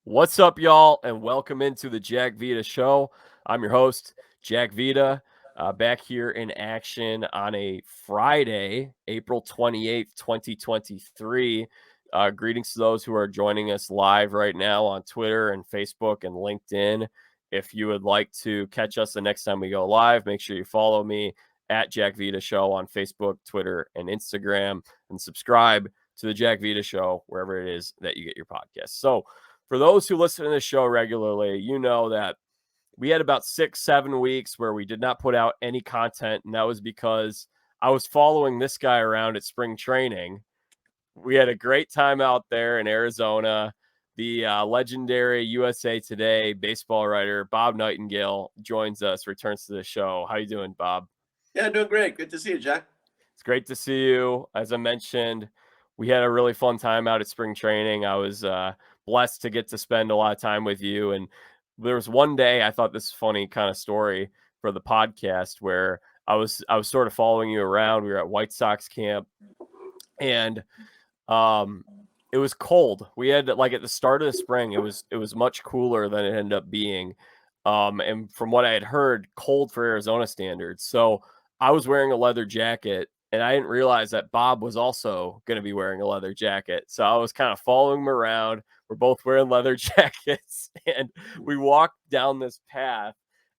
What's up, y'all, and welcome into the Jack Vita Show. I'm your host, Jack Vita, back here in action on a Friday, April 28th, 2023. Greetings to those who are joining us live right now on Twitter and Facebook and LinkedIn. If you would like to catch us the next time we go live, make sure you follow me at Jack Vita Show on Facebook, Twitter, and Instagram, and subscribe to the Jack Vita Show wherever it is that you get your podcasts. So, for those who listen to the show regularly, you know that we had about 6-7 weeks where we did not put out any content. And that was because I was following this guy around at spring training. We had a great time out there in Arizona. The legendary USA Today baseball writer, Bob Nightengale, joins us, returns to the show. How you doing, Bob? Yeah, doing great. Good to see you, Jack. It's great to see you. As I mentioned, we had a really fun time out at spring training. I was blessed to get to spend a lot of time with you. And there was one day I thought this funny kind of story for the podcast where I was sort of following you around. We were at White Sox camp, and it was cold. We had like at the start of the spring, it was much cooler than it ended up being. And from what I had heard, cold for Arizona standards. So I was wearing a leather jacket, and I didn't realize that Bob was also going to be wearing a leather jacket. So I was kind of following him around. We're both wearing leather jackets, and we walked down this path,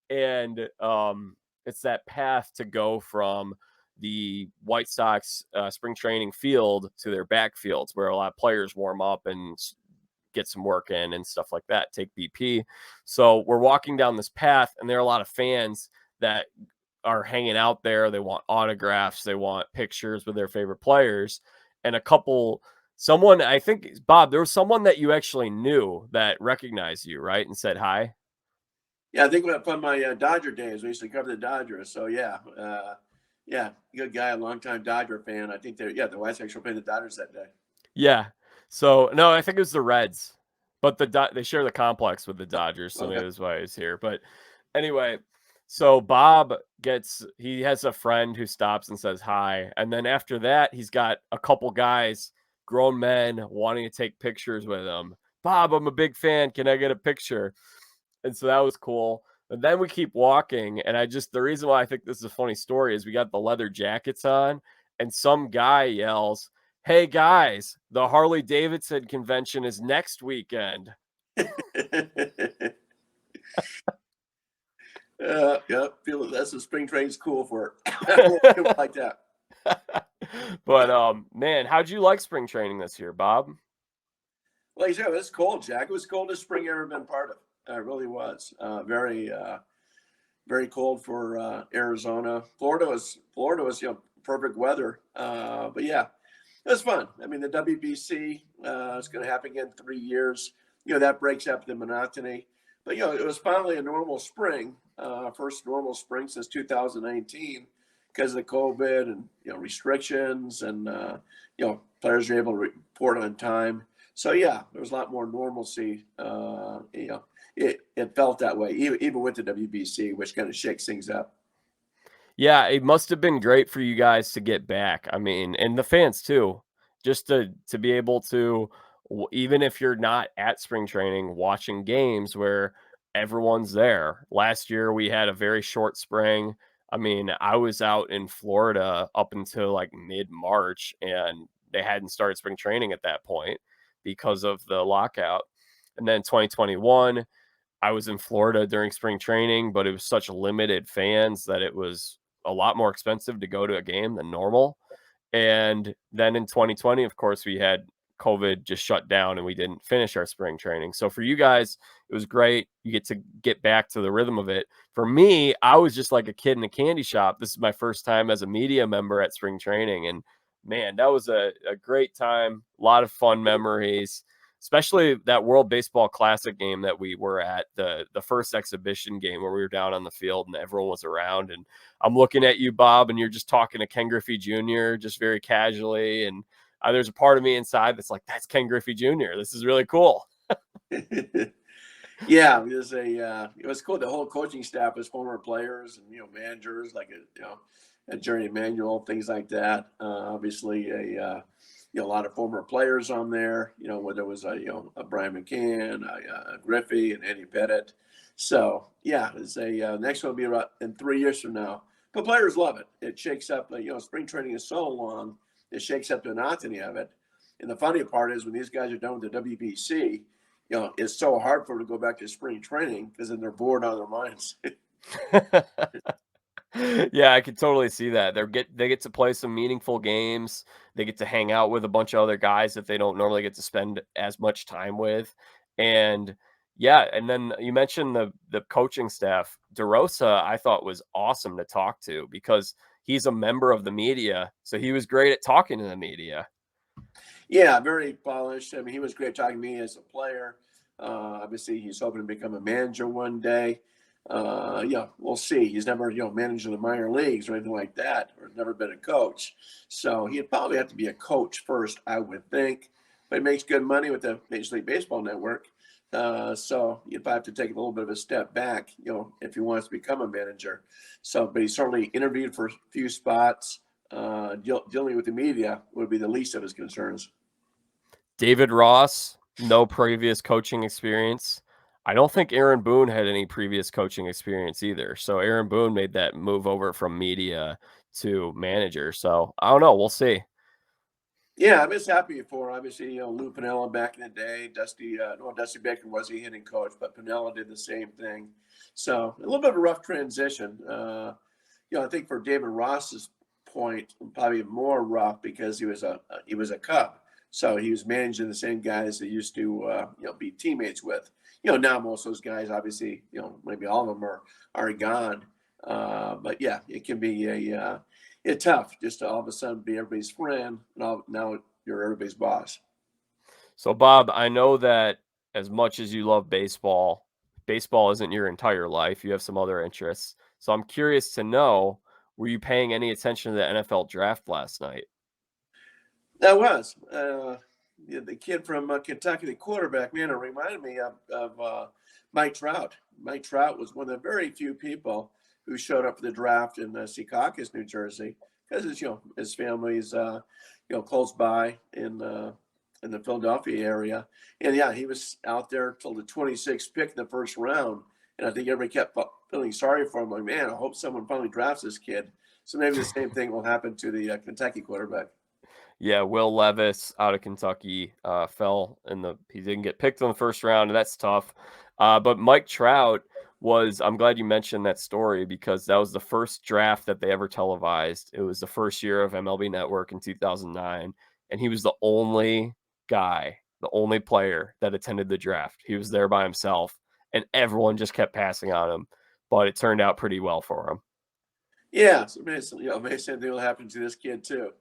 and it's that path to go from the White Sox spring training field to their backfields where a lot of players warm up and get some work in and stuff like that, take BP. So we're walking down this path, and there are a lot of fans that are hanging out there. They want autographs, they want pictures with their favorite players. And someone, I think, Bob, there was someone that you actually knew that recognized you, right? And said hi. Yeah, I think from my Dodger days, we used to cover the Dodgers. So yeah, good guy, a longtime Dodger fan. I think the White Sox were playing the Dodgers that day. Yeah. So no, I think it was the Reds, but they share the complex with the Dodgers, so maybe Okay. that's why he's here. But anyway, so Bob he has a friend who stops and says hi, and then after that, he's got a couple guys, grown men, wanting to take pictures with him. Bob, I'm a big fan. Can I get a picture? And so that was cool. And then we keep walking, and the reason why I think this is a funny story is we got the leather jackets on, and some guy yells, "Hey guys, the Harley Davidson convention is next weekend." Yeah, feel that's what spring training's cool for. People like that. But man, how'd you like spring training this year, Bob? Well, you said it was cold, Jack. It was the coldest spring I've ever been part of. It really was. Very cold for Arizona. Florida was perfect weather. But yeah, it was fun. I mean, the WBC is going to happen again in 3 years. That breaks up the monotony. But it was finally a normal spring, first normal spring since 2019 because of the COVID and restrictions and players are able to report on time. So yeah, there was a lot more normalcy. It felt that way, even with the WBC, which kind of shakes things up. Yeah, it must have been great for you guys to get back. I mean, and the fans too, just to be able to, even if you're not at spring training, watching games where everyone's there. Last year we had a very short spring. I mean, I was out in Florida up until like mid-March, and they hadn't started spring training at that point because of the lockout. And then 2021, I was in Florida during spring training, but it was such limited fans that it was a lot more expensive to go to a game than normal. And then in 2020, of course, we had COVID just shut down and we didn't finish our spring training. So for you guys, it was great. You get to get back to the rhythm of it. For me, I was just like a kid in a candy shop. This is my first time as a media member at spring training. And man, that was a great time. A lot of fun memories, especially that World Baseball Classic game that we were at, the first exhibition game where we were down on the field and everyone was around. And I'm looking at you, Bob, and you're just talking to Ken Griffey Jr. just very casually. And there's a part of me inside that's like, that's Ken Griffey Jr. This is really cool. Yeah, it was cool. The whole coaching staff was former players and managers like Jerry Emanuel, things like that. Obviously a lot of former players on there. Whether it was a Brian McCann, a Griffey, and Eddie Pettit. So yeah, it's a next one will be about in 3 years from now. But players love it. It shakes up. Spring training is so long, it shakes up the monotony of it. And the funny part is when these guys are done with the WBC, it's so hard for them to go back to spring training because then they're bored out of their minds. Yeah, I could totally see that. They get to play some meaningful games. They get to hang out with a bunch of other guys that they don't normally get to spend as much time with. And yeah, and then you mentioned the coaching staff. DeRosa, I thought was awesome to talk to because he's a member of the media, so he was great at talking to the media. Yeah, very polished. I mean, he was great talking to me as a player. Obviously, he's hoping to become a manager one day. Yeah, we'll see. He's never, managed in the minor leagues or anything like that, or never been a coach. So he'd probably have to be a coach first, I would think. But he makes good money with the Major League Baseball Network. So you'd probably have to take a little bit of a step back, if he wants to become a manager. So, but he certainly interviewed for a few spots. Dealing with the media would be the least of his concerns. David Ross, no previous coaching experience. I don't think Aaron Boone had any previous coaching experience either. So Aaron Boone made that move over from media to manager. So I don't know. We'll see. Yeah, I'm just happy for obviously Lou Piniella back in the day. Dusty Baker was a hitting coach, but Piniella did the same thing. So a little bit of a rough transition. I think for David Ross's point, probably more rough because he was a Cub, so he was managing the same guys that used to be teammates with. Now most of those guys, obviously, maybe all of them are gone. But yeah, it can be it's tough just to all of a sudden be everybody's friend. Now you're everybody's boss. So, Bob, I know that as much as you love baseball, baseball isn't your entire life. You have some other interests. So I'm curious to know, were you paying any attention to the NFL draft last night? That was the kid from Kentucky, the quarterback. Man, it reminded me of Mike Trout. Mike Trout was one of the very few people who showed up for the draft in Secaucus, New Jersey, because his family's close by in the Philadelphia area. And yeah, he was out there till the 26th pick in the first round. And I think everybody kept feeling sorry for him. Like, man, I hope someone finally drafts this kid. So maybe the same thing will happen to the Kentucky quarterback. Yeah, Will Levis out of Kentucky he didn't get picked in the first round, and that's tough. But Mike Trout I'm glad you mentioned that story because that was the first draft that they ever televised. It was the first year of MLB Network in 2009, and he was the only the only player that attended the draft. He was there by himself, and everyone just kept passing on him, but it turned out pretty well for him. Yeah, so maybe same thing will happen to this kid too.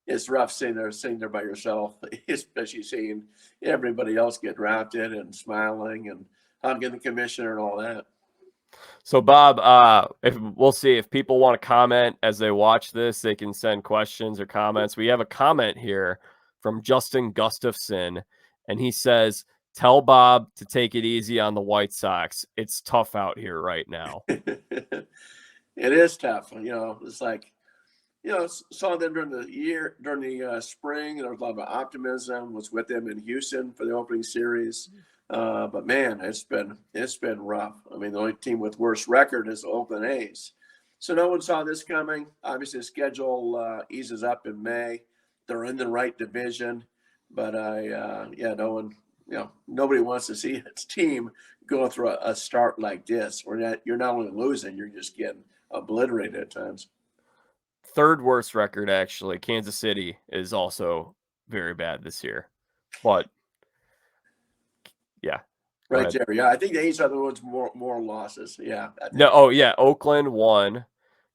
It's rough sitting there by yourself, especially seeing everybody else get drafted and smiling and hugging the commissioner and all that. So, Bob, if we'll see if people want to comment as they watch this, they can send questions or comments. We have a comment here from Justin Gustafson, and he says, "Tell Bob to take it easy on the White Sox. It's tough out here right now." It is tough. It's like, saw them during the spring. There was a lot of optimism. Was with them in Houston for the opening series. But man, it's been rough. I mean, the only team with worse record is the Oakland A's. So no one saw this coming. Obviously, the schedule eases up in May. They're in the right division, but nobody wants to see its team go through a start like this. You're not only losing, you're just getting obliterated at times. Third worst record, actually. Kansas City is also very bad this year. But yeah. Right there. Yeah, I think the A's are the ones more losses. Yeah. No, oh yeah, Oakland 1,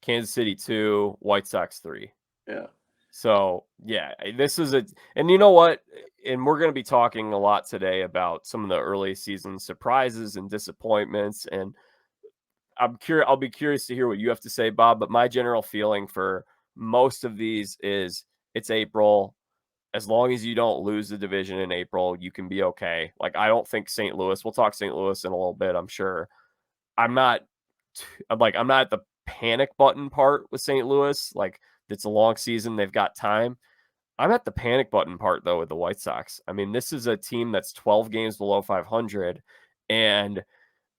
Kansas City 2, White Sox 3. Yeah. So, yeah, this is and you know what? And we're going to be talking a lot today about some of the early season surprises and disappointments. And I'll be curious to hear what you have to say, Bob. But my general feeling for most of these is it's April. As long as you don't lose the division in April, you can be okay. Like, I don't think St. Louis, we'll talk St. Louis in a little bit, I'm sure. I'm not at the panic button part with St. Louis. Like, it's a long season. They've got time. I'm at the panic button part though with the White Sox. I mean, this is a team that's 12 games below 500, and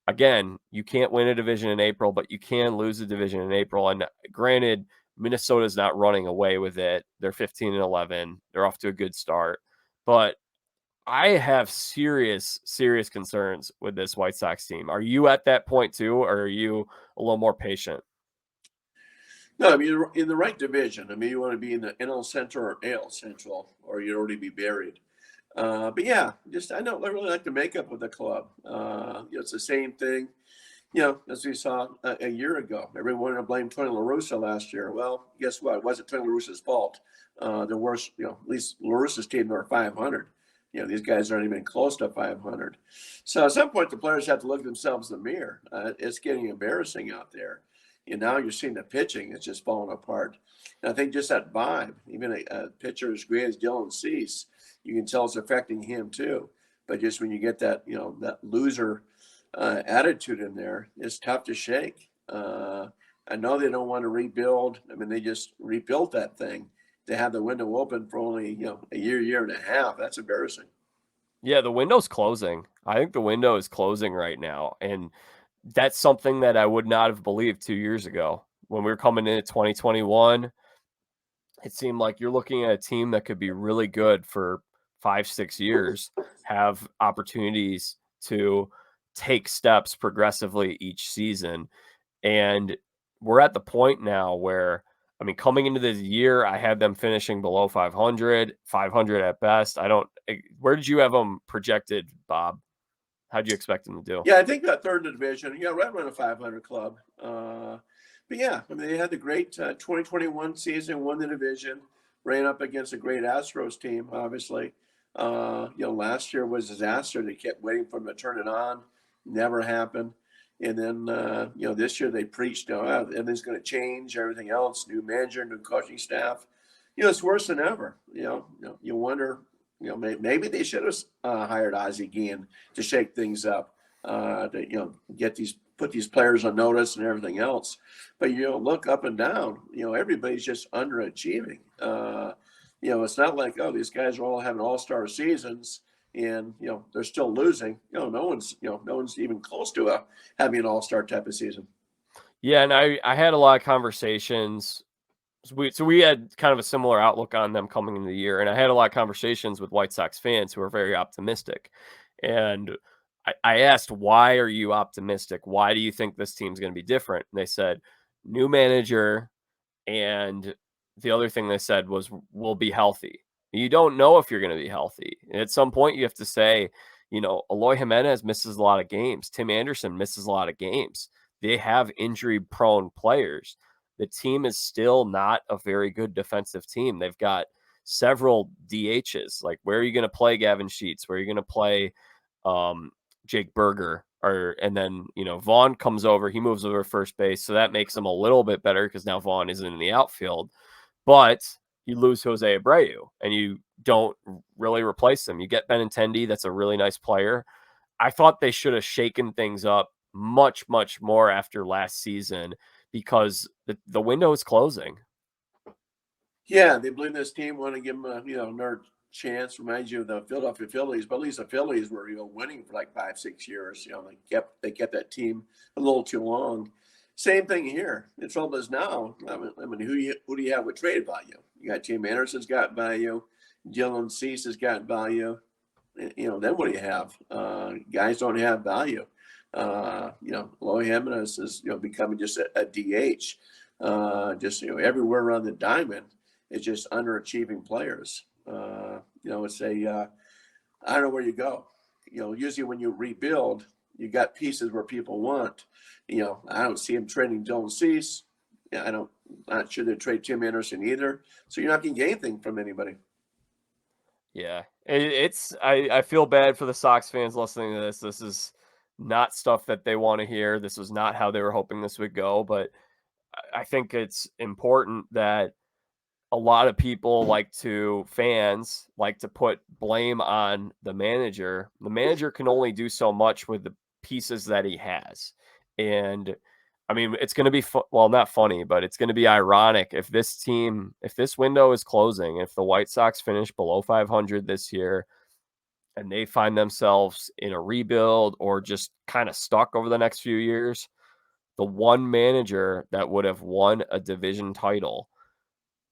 again, you can't win a division in April, but you can lose a division in April. And granted, Minnesota's not running away with it. They're 15-11. They're off to a good start, but I have serious, serious concerns with this White Sox team. Are you at that point too, or are you a little more patient? No, I mean, you're in the right division. I mean, you want to be in the NL Central or AL Central, or you'd already be buried. But yeah, just I don't really like the makeup of the club. It's the same thing, as we saw a year ago. Everyone wanted to blame Tony La Russa last year. Well, guess what? It wasn't Tony La Russa's fault. The worst, at least La Russa's team, they were 500. These guys aren't even close to 500. So at some point, the players have to look at themselves in the mirror. It's getting embarrassing out there. Now you're seeing the pitching; it's just falling apart. And I think just that vibe, even a pitcher as great as Dylan Cease, you can tell it's affecting him too. But just when you get that, that loser attitude in there, it's tough to shake. I know they don't want to rebuild. I mean, they just rebuilt that thing. They have the window open for only, a year and a half. That's embarrassing. Yeah, the window's closing. I think the window is closing right now. And that's something that I would not have believed 2 years ago. When we were coming into 2021, it seemed like you're looking at a team that could be really good for 5, 6 years, have opportunities to take steps progressively each season. And we're at the point now where, I mean, coming into this year, I had them finishing below 500, 500 at best. Where did you have them projected, Bob? How do you expect them to do? Yeah, I think that third in the division, right around a 500 club. But yeah, I mean, they had the great 2021 season, won the division, ran up against a great Astros team, obviously. Last year was a disaster. They kept waiting for them to turn it on. Never happened. And then, this year they preached, everything's going to change, everything else, new manager, new coaching staff. It's worse than ever. You wonder, maybe they should have hired Ozzie Guillen to shake things up, to put these players on notice and everything else. But look up and down. Everybody's just underachieving. It's not like, oh, these guys are all having all-star seasons and they're still losing. No one's even close to having an all-star type of season. Yeah, and I had a lot of conversations. So we had kind of a similar outlook on them coming into the year, and I had a lot of conversations with White Sox fans who are very optimistic. And I asked, why are you optimistic? Why do you think this team's going to be different? And they said, new manager, and the other thing they said was, we'll be healthy. You don't know if you're going to be healthy. And at some point, you have to say, Eloy Jimenez misses a lot of games. Tim Anderson misses a lot of games. They have injury-prone players. The team is still not a very good defensive team. They've got several DHs. Like, where are you going to play Gavin Sheets? Where are you going to play Jake Berger? And then, Vaughn comes over. He moves over first base. So that makes him a little bit better because now Vaughn isn't in the outfield. But you lose Jose Abreu and you don't really replace him. You get Benintendi. That's a really nice player. I thought they should have shaken things up much, much more after last season because the window is closing. Yeah, they believe this team, want to give them another chance. Reminds you of the Philadelphia Phillies, but at least the Phillies were winning for like 5, 6 years. They kept that team a little too long. Same thing here. The trouble is now. I mean, who do you have with trade value? You got Tim Anderson's got value. Dylan Cease has got value. Then what do you have? Guys don't have value. Eloy Jimenez is becoming just a DH. Everywhere around the diamond. It's just underachieving players. It's I don't know where you go. Usually when you rebuild, you got pieces where people want. I don't see him trading Dylan Cease. I'm not sure they trade Tim Anderson either. So you're not going to get anything from anybody. Yeah, I feel bad for the Sox fans listening to this. This is not stuff that they want to hear. This was not how they were hoping this would go. But I think it's important that a lot of fans like to put blame on the manager. The manager can only do so much with the pieces that he has. And I mean, it's going to be well, not funny, but it's going to be ironic if this window is closing, if the White Sox finish below 500 this year and they find themselves in a rebuild or just kind of stuck over the next few years, the one manager that would have won a division title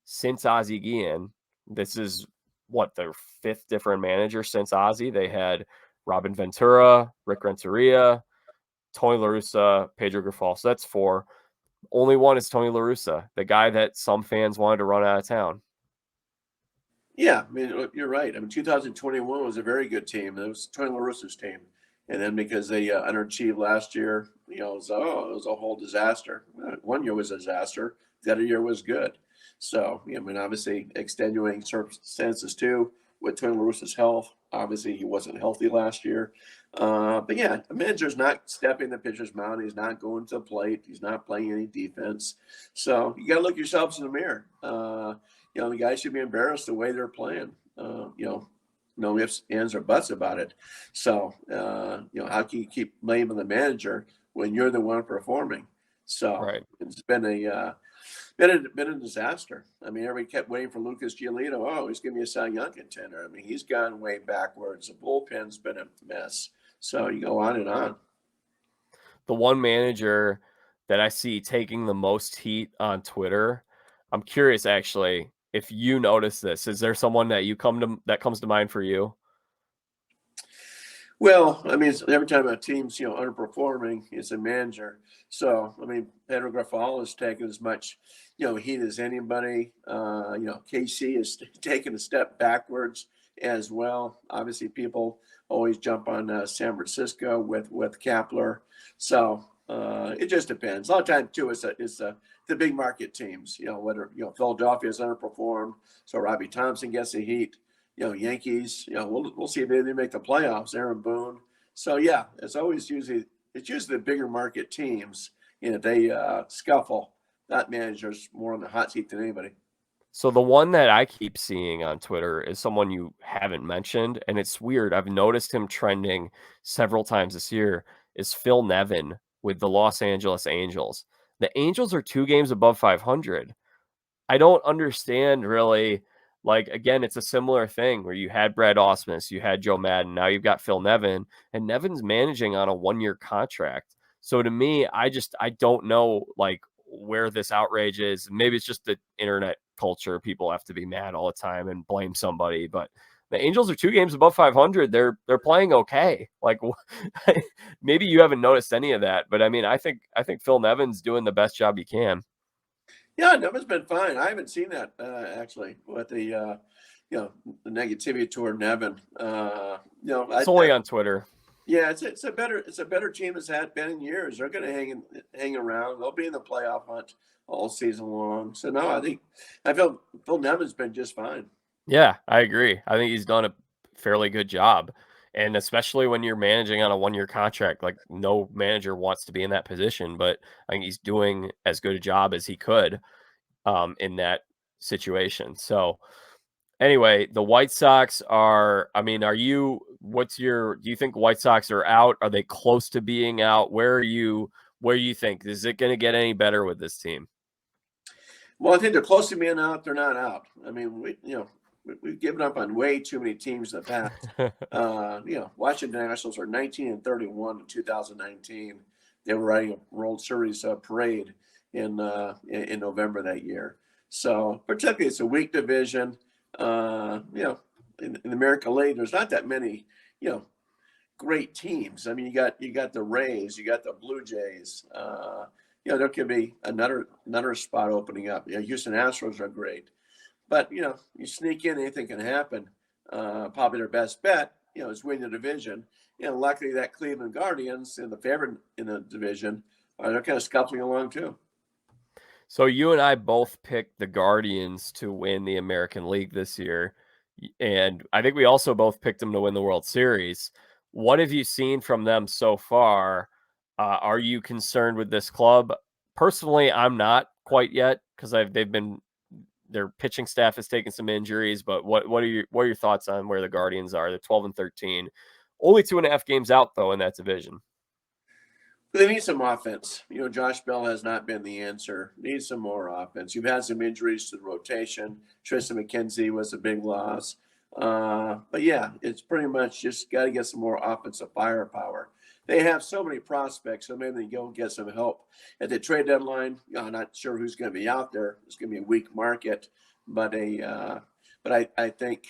since Ozzie Guillen, this is what, their fifth different manager since Ozzie. They had Robin Ventura, Rick Renteria, Tony La Russa, Pedro Grifol. So that's four. Only one is Tony La Russa, the guy that some fans wanted to run out of town. Yeah, I mean, you're right. I mean, 2021 was a very good team. It was Tony La Russa's team. And then because they underachieved last year, it was a whole disaster. One year was a disaster. The other year was good. So, I mean, obviously extenuating circumstances too with Tony La Russa's health. Obviously, he wasn't healthy last year. But yeah, the manager's not stepping the pitcher's mound. He's not going to the plate. He's not playing any defense. So you got to look yourselves in the mirror. The guys should be embarrassed the way they're playing. No ifs, ands, or buts about it. So, how can you keep blaming the manager when you're the one performing? So right. It's been a disaster. I mean, everybody kept waiting for Lucas Giolito. Oh, he's going to be a Cy Young contender. I mean, he's gone way backwards. The bullpen's been a mess. So you go on and on. The one manager that I see taking the most heat on Twitter, I'm curious actually if you notice this. Is there someone that comes to mind for you? Well, I mean, every time a team's underperforming, it's a manager. So, I mean, Pedro Grifol has taken as much heat as anybody. KC is taking a step backwards as well. Obviously, people always jump on San Francisco with Kapler. So it just depends. A lot of times too, it's the big market teams. Whether Philadelphia's underperformed, so Robbie Thompson gets the heat. Yankees, we'll see if they make the playoffs, Aaron Boone. So, yeah, it's usually the bigger market teams. They scuffle. That manager's more on the hot seat than anybody. So the one that I keep seeing on Twitter is someone you haven't mentioned, and it's weird. I've noticed him trending several times this year, is Phil Nevin with the Los Angeles Angels. The Angels are 2 games above 500. I don't understand really. Like, again, it's a similar thing where you had Brad Ausmus, you had Joe Madden, now you've got Phil Nevin, and Nevin's managing on a 1-year contract. So to me, I don't know like where this outrage is. Maybe it's just the internet culture. People have to be mad all the time and blame somebody, but the Angels are 2 games above 500. They're playing okay. Like maybe you haven't noticed any of that, but I mean, I think Phil Nevin's doing the best job he can. Yeah, Nevin's been fine. I haven't seen that actually with the the negativity toward Nevin. It's only on Twitter. Yeah, it's a better team as had been in years. They're going to hang around. They'll be in the playoff hunt all season long. So no, I feel Phil Nevin's been just fine. Yeah, I agree. I think he's done a fairly good job. And especially when you're managing on a 1-year contract, like no manager wants to be in that position, but I think he's doing as good a job as he could in that situation. So anyway, the White Sox are, I mean, do you think White Sox are out? Are they close to being out? Where do you think? Is it going to get any better with this team? Well, I think they're close to being out. They're not out. I mean, we've given up on way too many teams in the past. Washington Nationals are 19-31 in 2019. They were riding a World Series parade in November that year. So particularly, it's a weak division. In the American League, there's not that many, great teams. I mean, you got the Rays, you got the Blue Jays. There could be another spot opening up. Houston Astros are great, but you sneak in, anything can happen. Probably their best bet, is win the division. Luckily that Cleveland Guardians, the favorite in the division, they're kind of scuffling along too. So you and I both picked the Guardians to win the American League this year, and I think we also both picked them to win the World Series. What have you seen from them so far? Are you concerned with this club? Personally, I'm not quite yet because their pitching staff has taken some injuries. But what are your thoughts on where the Guardians are? They're 12-13, only 2.5 games out though in that division. They need some offense. Josh Bell has not been the answer. Needs some more offense. You've had some injuries to the rotation. Tristan McKenzie was a big loss. But yeah, it's pretty much just got to get some more offensive firepower. They have so many prospects, so maybe they go get some help at the trade deadline. I'm not sure who's going to be out there. It's going to be a weak market, but I think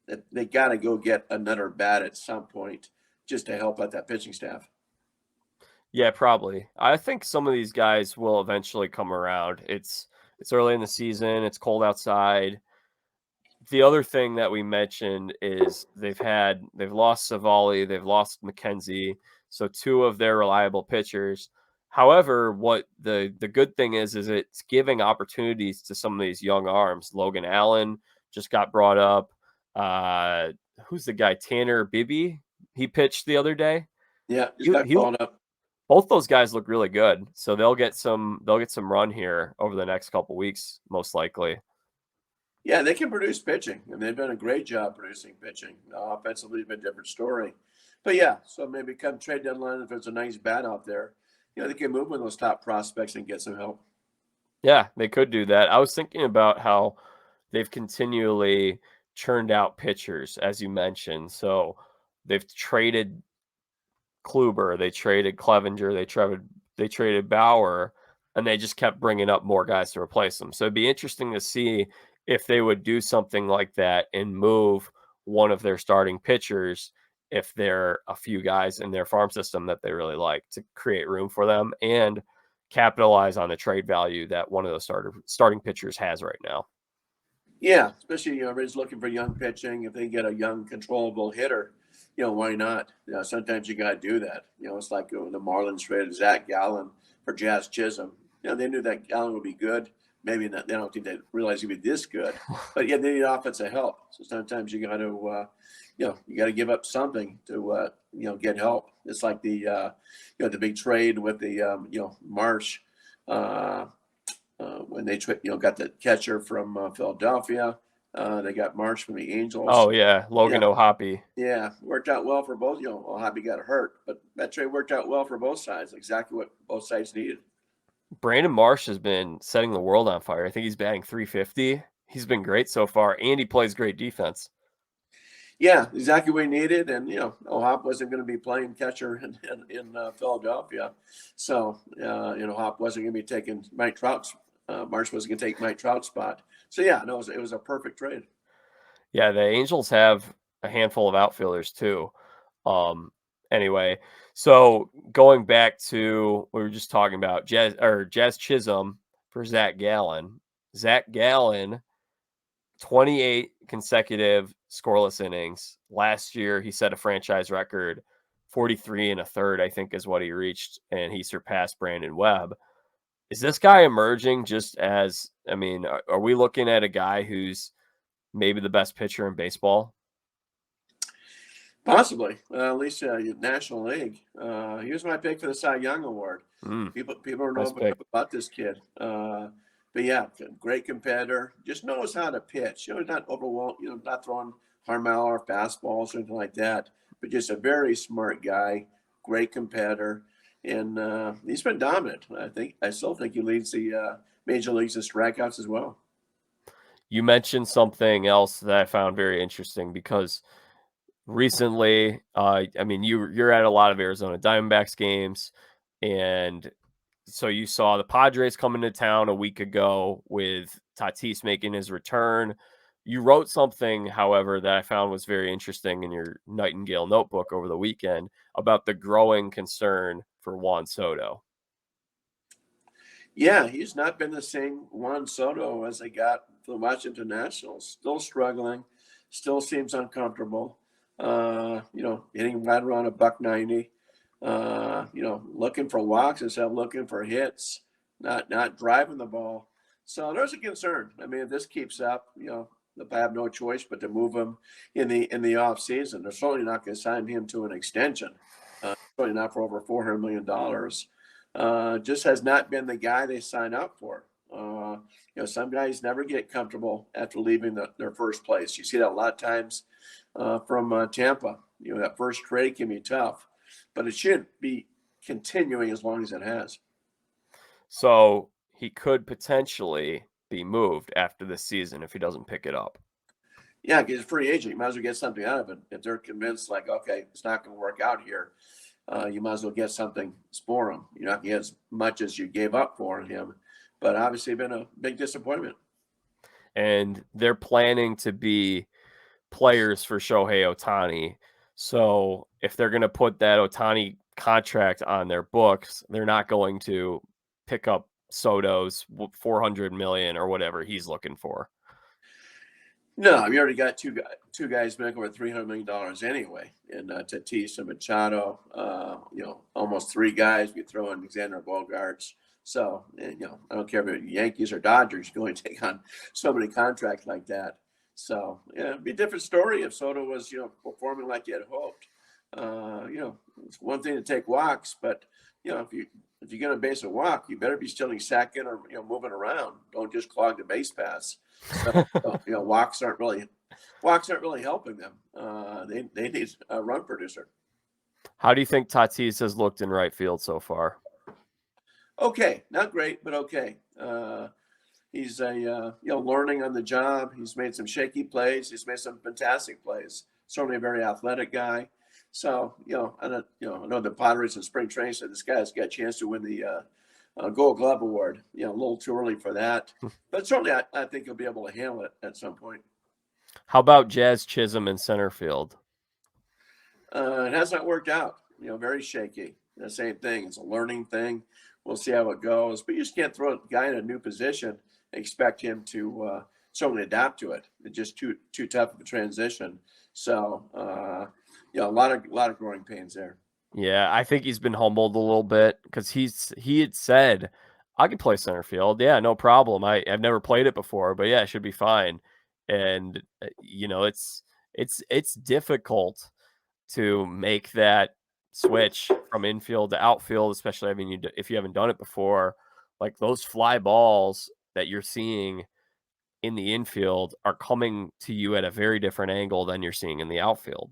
that they got to go get another bat at some point just to help out that pitching staff. Yeah, probably. I think some of these guys will eventually come around. It's early in the season, it's cold outside. The other thing that we mentioned is they've lost Savali, they've lost McKenzie, so two of their reliable pitchers. However, what the good thing is it's giving opportunities to some of these young arms. Logan Allen just got brought up. Who's the guy? Tanner Bibby. He pitched the other day. Yeah, just He, got he called up. Both those guys look really good, so they'll get some run here over the next couple weeks, most likely. Yeah, they can produce pitching, and they've done a great job producing pitching. Offensively, it's been a different story. But yeah, so maybe come trade deadline, if there's a nice bat out there, they can move with those top prospects and get some help. Yeah, they could do that. I was thinking about how they've continually churned out pitchers, as you mentioned. So they've traded Kluber, they traded Clevinger, they traded Bauer, and they just kept bringing up more guys to replace them. So it'd be interesting to see if they would do something like that and move one of their starting pitchers if there are a few guys in their farm system that they really like, to create room for them and capitalize on the trade value that one of those starting pitchers has right now. Yeah, especially everybody's looking for young pitching. If they get a young, controllable hitter, why not? Sometimes you got to do that. It's like when the Marlins traded Zach Gallen for Jazz Chisholm. They knew that Gallen would be good. Maybe not. They don't think they realized he'd be this good. But yeah, they need offensive help. So sometimes you got to, you got to give up something to, get help. It's like the big trade with the, Marsh. When they got the catcher from Philadelphia. They got Marsh from the Angels. Oh yeah, Logan Yeah, O'Hoppe. yeah, worked out well for both. O'Hoppe got hurt, but that trade worked out well for both sides. Exactly what both sides needed. Brandon Marsh has been setting the world on fire. I think he's batting 350. He's been great so far, and he plays great defense. Yeah, exactly what he needed. And O'Hoppe wasn't going to be playing catcher in Philadelphia, so O'Hoppe wasn't going to be taking Mike Trout's. Marsh wasn't going to take Mike Trout's spot. So yeah, no, it was a perfect trade. Yeah, the Angels have a handful of outfielders too. Um, anyway, so going back to what we were just talking about, Jazz Chisholm for Zach Gallen. Zach Gallen, 28 consecutive scoreless innings. Last year, he set a franchise record, 43 and a third, I think is what he reached, and he surpassed Brandon Webb. Is this guy emerging just as, are we looking at a guy who's maybe the best pitcher in baseball? Possibly, at least National League. He was my pick for the Cy Young Award. People don't know about this kid. But yeah, great competitor. Just knows how to pitch. He's not overwhelmed. Not throwing Harmel or fastballs or anything like that. But just a very smart guy. Great competitor, and he's been dominant. I still think he leads the major leagues in strikeouts as well. You mentioned something else that I found very interesting because recently, you're at a lot of Arizona Diamondbacks games, and so you saw the Padres come into town a week ago with Tatis making his return. You wrote something, however, that I found was very interesting in your Nightengale notebook over the weekend about the growing concern for Juan Soto. Yeah, he's not been the same Juan Soto as they got for the Washington Nationals. Still struggling, still seems uncomfortable. Hitting right around a $190. Looking for walks instead of looking for hits, not driving the ball. So there's a concern. If this keeps up, they have no choice but to move him in the off season. They're certainly not going to sign him to an extension. Certainly not for over $400 million. Just has not been the guy they sign up for. Some guys never get comfortable after leaving their first place. You see that a lot of times from Tampa. That first trade can be tough, but it shouldn't be continuing as long as it has. So he could potentially be moved after this season if he doesn't pick it up. Yeah, he's a free agent. You might as well get something out of it. If they're convinced, like, okay, it's not going to work out here, you might as well get something for him. You're not going to get as much as you gave up for him, but obviously been a big disappointment. And they're planning to be players for Shohei Ohtani. So if they're going to put that Ohtani contract on their books, they're not going to pick up Soto's 400 million or whatever he's looking for. No, you already got two guys making over $300 million anyway, and Tatis and Machado. Almost three guys. You throw in Alexander Bogaerts. So, I don't care if it's Yankees or Dodgers. You can only take on so many contracts like that. So, yeah, it'd be a different story if Soto was, performing like you had hoped. It's one thing to take walks, but if you're going to base a walk, you better be stealing second or moving around. Don't just clog the base pass. So, walks aren't really helping them. They need a run producer. How do you think Tatis has looked in right field so far? Okay, not great, but okay. He's learning on the job. He's made some shaky plays. He's made some fantastic plays. Certainly a very athletic guy. So, I know the Padres in spring training said this guy's got a chance to win the Gold Glove Award. A little too early for that. But certainly I think he'll be able to handle it at some point. How about Jazz Chisholm in center field? It has not worked out. Very shaky. The same thing. It's a learning thing. We'll see how it goes. But you just can't throw a guy in a new position and expect him to certainly adapt to it. It's just too tough of a transition. So, a lot of growing pains there. Yeah, I think he's been humbled a little bit because he had said, I can play center field. Yeah, no problem. I've never played it before, but yeah, it should be fine. And it's difficult to make that switch from infield to outfield, especially if you haven't done it before. Like those fly balls that you're seeing in the infield are coming to you at a very different angle than you're seeing in the outfield.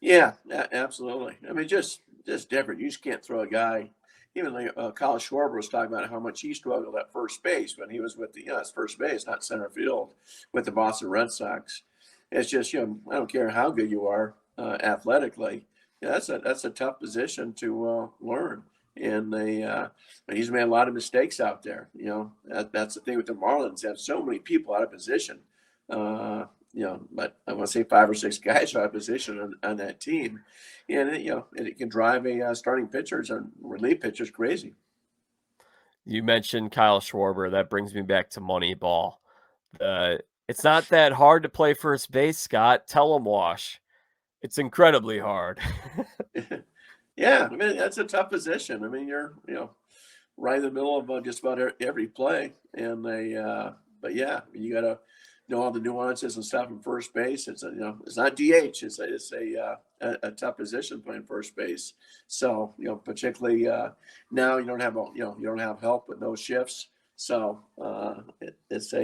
Yeah, absolutely. I mean, just different. You just can't throw a guy. Even like Kyle Schwarber was talking about how much he struggled at first base when he was with it's first base, not center field, with the Boston Red Sox. It's just I don't care how good you are athletically. That's a tough position to learn, and he's made a lot of mistakes out there. That's the thing with the Marlins. They have so many people out of position. But I want to say 5 or 6 guys are out of position on that team, and it can drive a starting pitchers and relief pitchers crazy. You mentioned Kyle Schwarber. That brings me back to Moneyball. It's not that hard to play first base, Scott. Tell him Wash. It's incredibly hard. Yeah, I mean that's a tough position. I mean you're right in the middle of just about every play, and but yeah, you got to know all the nuances and stuff in first base. It's it's not DH. It's a tough position playing first base. So particularly now you don't have help with those shifts. So it's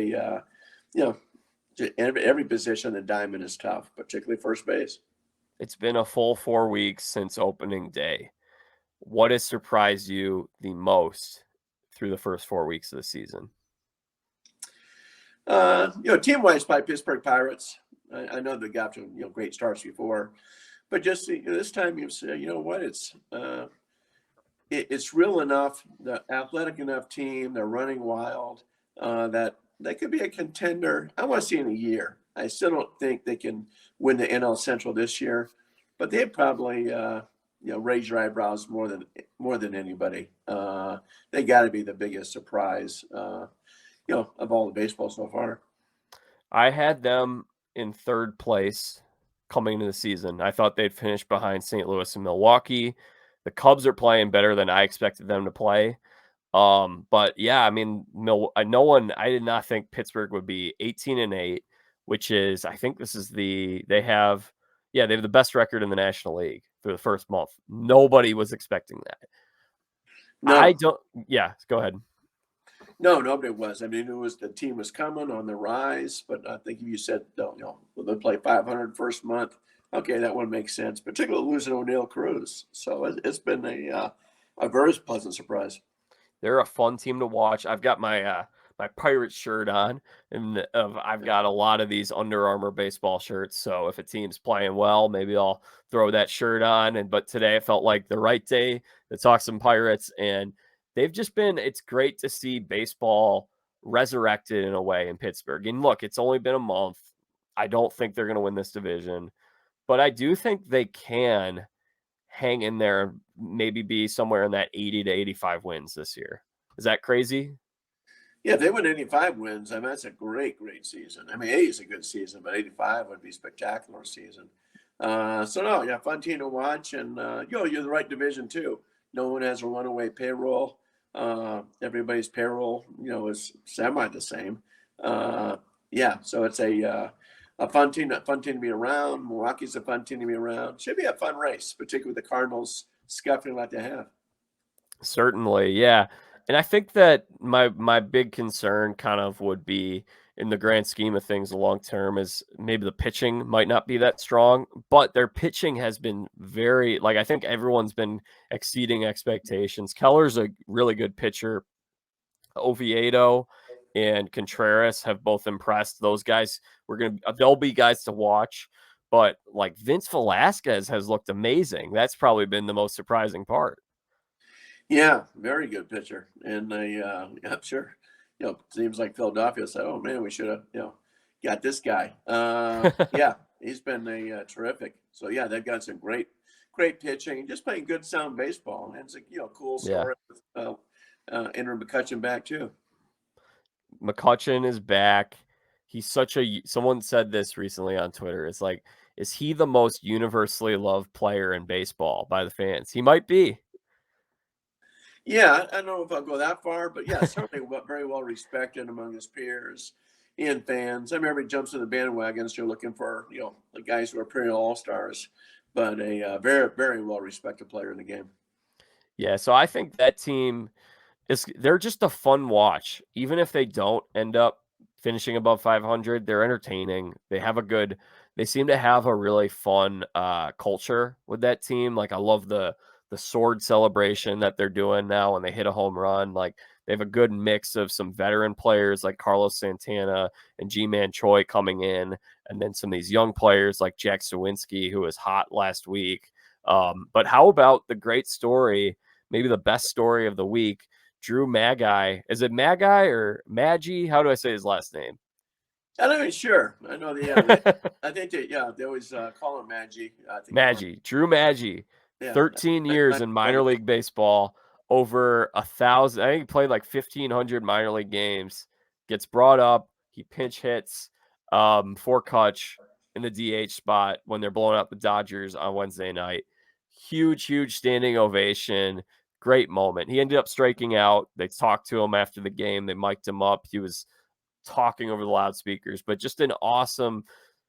every position in the diamond is tough, particularly first base. It's been a full 4 weeks since opening day. What has surprised you the most through the first 4 weeks of the season? Team-wise, by Pittsburgh Pirates. I know they got to great starts before, but just this time you say, what, it's real enough, the athletic enough team, they're running wild, that they could be a contender. I want to see in a year. I still don't think they can win the NL Central this year, but they'd probably raise your eyebrows more than anybody. They got to be the biggest surprise. Of all the baseball so far. I had them in third place coming into the season. I thought they'd finish behind St. Louis and Milwaukee. The Cubs are playing better than I expected them to play. But yeah, I mean, I did not think Pittsburgh would be 18-8, which is, I think they have the best record in the National League through the first month. Nobody was expecting that. No. Go ahead. No, nobody was. I mean, the team was coming on the rise, but I think if you said, will they play 500 first month? Okay, that one makes sense, particularly losing O'Neill Cruz. So it's been a very pleasant surprise. They're a fun team to watch. I've got my Pirates shirt on, and I've got a lot of these Under Armour baseball shirts. So if a team's playing well, maybe I'll throw that shirt on. But today it felt like the right day to talk some Pirates, and they've just been. It's great to see baseball resurrected in a way in Pittsburgh. And look, it's only been a month. I don't think they're going to win this division, but I do think they can hang in there and maybe be somewhere in that 80 to 85 wins this year. Is that crazy? Yeah, if they win 85 wins, I mean, that's a great season. I mean, 80 is a good season, but 85 would be a spectacular season. So, no, yeah, fun team to watch. And, you're the right division, too. No one has a runaway payroll. Everybody's payroll, is semi the same. Yeah, so it's a fun team to be around. Milwaukee's a fun team to be around. Should be a fun race, particularly with the Cardinals scuffing like they have. Certainly, yeah. And I think that my big concern kind of would be in the grand scheme of things long term is maybe the pitching might not be that strong, but their pitching has been very I think everyone's been exceeding expectations. Keller's a really good pitcher. Oviedo and Contreras have both impressed. Those guys they'll be guys to watch. But like Vince Velasquez has looked amazing. That's probably been the most surprising part. Yeah, very good pitcher. And I'm sure, teams like Philadelphia said, "Oh man, we should have, got this guy." Yeah, he's been a terrific. So yeah, they've got some great pitching and just playing good sound baseball. And it's a cool Yeah. story with Andrew McCutchen back too. McCutchen is back. He's someone said this recently on Twitter. It's like, is he the most universally loved player in baseball by the fans? He might be. Yeah, I don't know if I'll go that far, but yeah, certainly very well respected among his peers and fans. I mean, everybody jumps in the bandwagons. You're looking for, the guys who are perennial all-stars, but a very well respected player in the game. Yeah, so I think that team they're just a fun watch. Even if they don't end up finishing above 500, they're entertaining. They seem to have a really fun culture with that team. Like I love the sword celebration that they're doing now when they hit a home run. Like they have a good mix of some veteran players like Carlos Santana and G-Man Choi coming in, and then some of these young players like Jack Sawinski, who was hot last week. But how about the great story, maybe the best story of the week? Drew Magi. Is it Magi or Magi? How do I say his last name? I'm not even sure. I know I think they always call him Maggi. I think more. Magi. Drew Magi. Yeah, 13 I years in minor know. league baseball, over 1,000. I think he played like 1,500 minor league games. Gets brought up. He pinch hits for Kutch in the DH spot when they're blowing out the Dodgers on Wednesday night. Huge standing ovation. Great moment. He ended up striking out. They talked to him after the game. They mic'd him up. He was talking over the loudspeakers, but just an awesome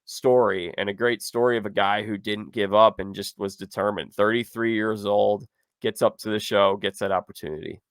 story and a great story of a guy who didn't give up and just was determined. 33 years old, gets up to the show, gets that opportunity.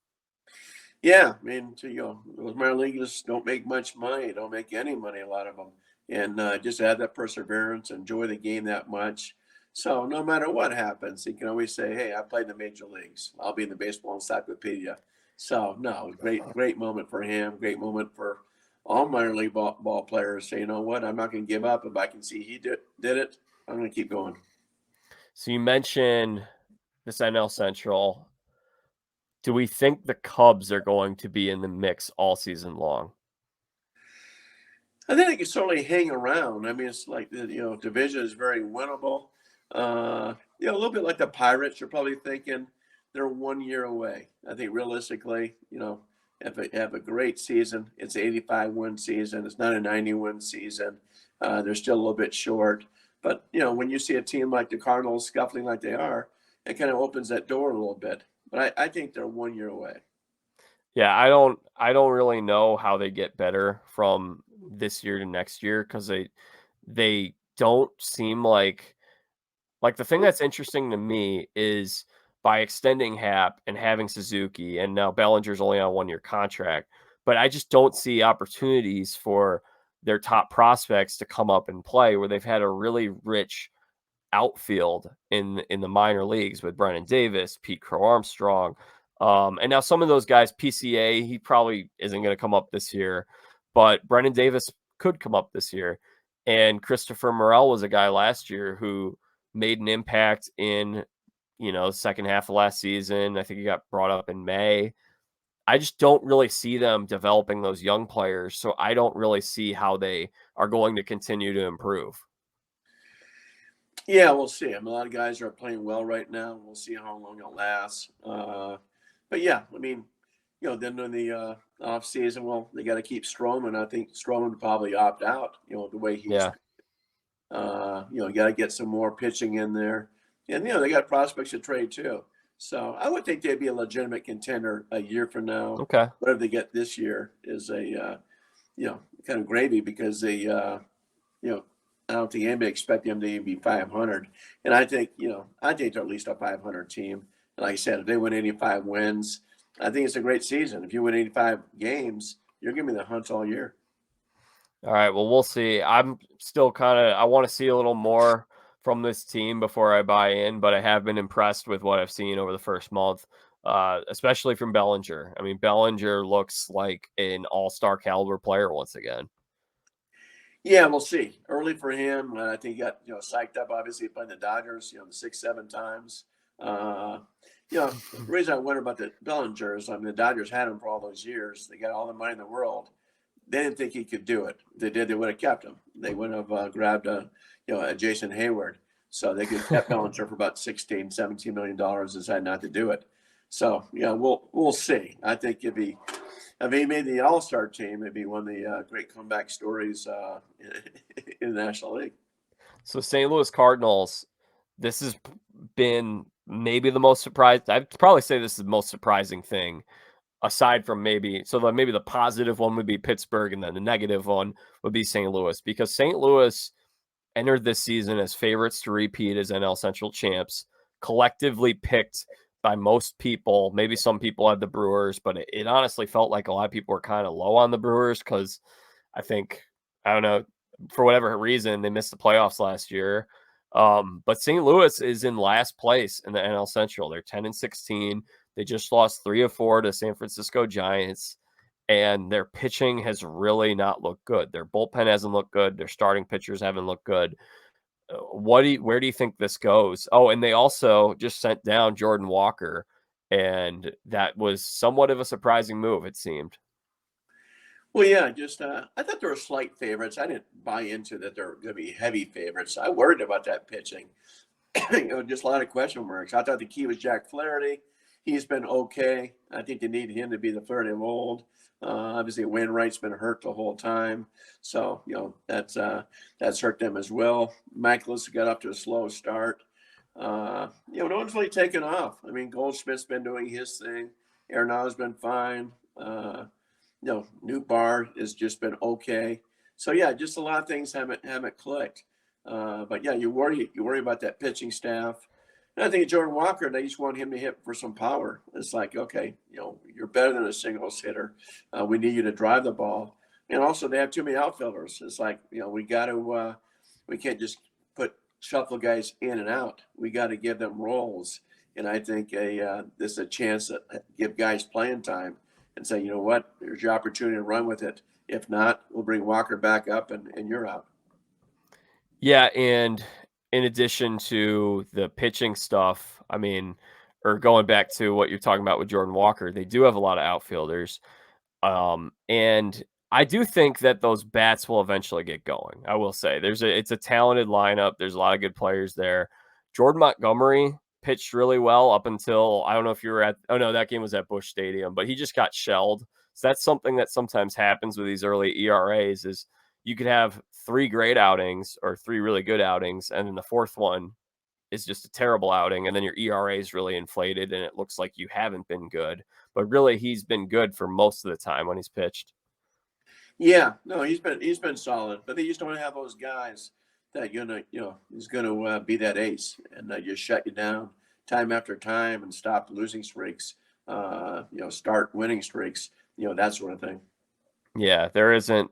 Yeah, I mean, those minor leaguers don't make much money. Don't make any money, a lot of them, and just have that perseverance, enjoy the game that much. So no matter what happens, he can always say, "Hey, I played in the major leagues. I'll be in the baseball encyclopedia." So no, great moment for him. Great moment for all minor league ball players. Say, you know what? I'm not going to give up. If I can see he did it, I'm going to keep going. So you mentioned this NL Central. Do we think the Cubs are going to be in the mix all season long? I think they can certainly hang around. I mean, it's like the division is very winnable. A little bit like the Pirates. You're probably thinking they're 1 year away. I think realistically, if they have a great season, it's an 85 win season. It's not a 90 win season. They're still a little bit short. But when you see a team like the Cardinals scuffling like they are, it kind of opens that door a little bit. But I think they're 1 year away. Yeah, I don't really know how they get better from this year to next year because they don't seem like the thing that's interesting to me is by extending Hap and having Suzuki, and now Bellinger's only on a 1 year contract, but I just don't see opportunities for their top prospects to come up and play where they've had a really rich outfield in the minor leagues with Brennan Davis, Pete Crow Armstrong. And now some of those guys, PCA, he probably isn't going to come up this year, but Brennan Davis could come up this year. And Christopher Morel was a guy last year who made an impact in, second half of last season. I think he got brought up in May. I just don't really see them developing those young players. So I don't really see how they are going to continue to improve. Yeah, we'll see. I mean, a lot of guys are playing well right now. We'll see how long it lasts. But yeah, I mean, then in the off season, well, they got to keep Stroman. I think Stroman would probably opt out. The way he's, Yeah. you got to get some more pitching in there, and they got prospects to trade too. So I would think they'd be a legitimate contender a year from now. Okay. Whatever they get this year is a, kind of gravy because they, I don't think anybody expect them to even be 500. And I think, they're at least a 500 team. And like I said, if they win 85 wins, I think it's a great season. If you win 85 games, you're giving me the hunt all year. All right. Well, we'll see. I'm still I want to see a little more from this team before I buy in, but I have been impressed with what I've seen over the first month, especially from Bellinger. I mean, Bellinger looks like an all-star caliber player once again. Yeah, we'll see. Early for him. I think he got, psyched up, obviously, playing the Dodgers, the 6-7 times. The reason I wonder about the Bellingers, I mean, the Dodgers had him for all those years. They got all the money in the world. They didn't think he could do it. If they did, they would have kept him. They wouldn't have grabbed a Jason Hayward. So they could have kept Bellinger for about $16, $17 million, decided not to do it. So, we'll see. I think if he made the All-Star team, it'd be one of the great comeback stories in the National League. So St. Louis Cardinals, this has been maybe the most surprised. I'd probably say this is the most surprising thing, aside from maybe the positive one would be Pittsburgh, and then the negative one would be St. Louis, because St. Louis entered this season as favorites to repeat as NL Central champs, collectively picked by most people. Maybe some people had the Brewers, but it honestly felt like a lot of people were kind of low on the Brewers because I don't know, for whatever reason, they missed the playoffs last year. But St. Louis is in last place in the NL Central. They're 10-16. They just lost 3 of 4 to San Francisco Giants, and their pitching has really not looked good. Their bullpen hasn't looked good. Their starting pitchers haven't looked good. Where do you think this goes? Oh, and they also just sent down Jordan Walker, and that was somewhat of a surprising move, it seemed. Well, yeah, just I thought they were slight favorites. I didn't buy into that they're going to be heavy favorites. I worried about that pitching. Just a lot of question marks. I thought the key was Jack Flaherty. He's been okay. I think they need him to be the Flaherty of old. Obviously, Wainwright's been hurt the whole time, so that's hurt them as well. Michaelis got up to a slow start. No one's really taken off. I mean, Goldschmidt's been doing his thing. Arenado's been fine. Newbar has just been okay. So yeah, just a lot of things haven't clicked. But yeah, you worry about that pitching staff. And I think Jordan Walker, they just want him to hit for some power. It's like, okay, you're better than a singles hitter. We need you to drive the ball. And also they have too many outfielders. It's like, we can't just shuffle guys in and out. We got to give them roles. And I think this is a chance to give guys playing time and say, you know what, there's your opportunity to run with it. If not, we'll bring Walker back up and you're out. Yeah, and in addition to the pitching stuff, I mean, or going back to what you're talking about with Jordan Walker, they do have a lot of outfielders. And I do think that those bats will eventually get going. I will say it's a talented lineup. There's a lot of good players there. Jordan Montgomery pitched really well up until, I don't know if you were that game was at Busch Stadium, but he just got shelled. So that's something that sometimes happens with these early ERAs is you could have 3 great outings or 3 really good outings, and then the fourth one is just a terrible outing, and then your ERA is really inflated, and it looks like you haven't been good. But really, he's been good for most of the time when he's pitched. Yeah, no, he's been solid, but they just don't have those guys that he's gonna be that ace and just shut you down time after time and stop losing streaks, start winning streaks, that sort of thing. Yeah, there isn't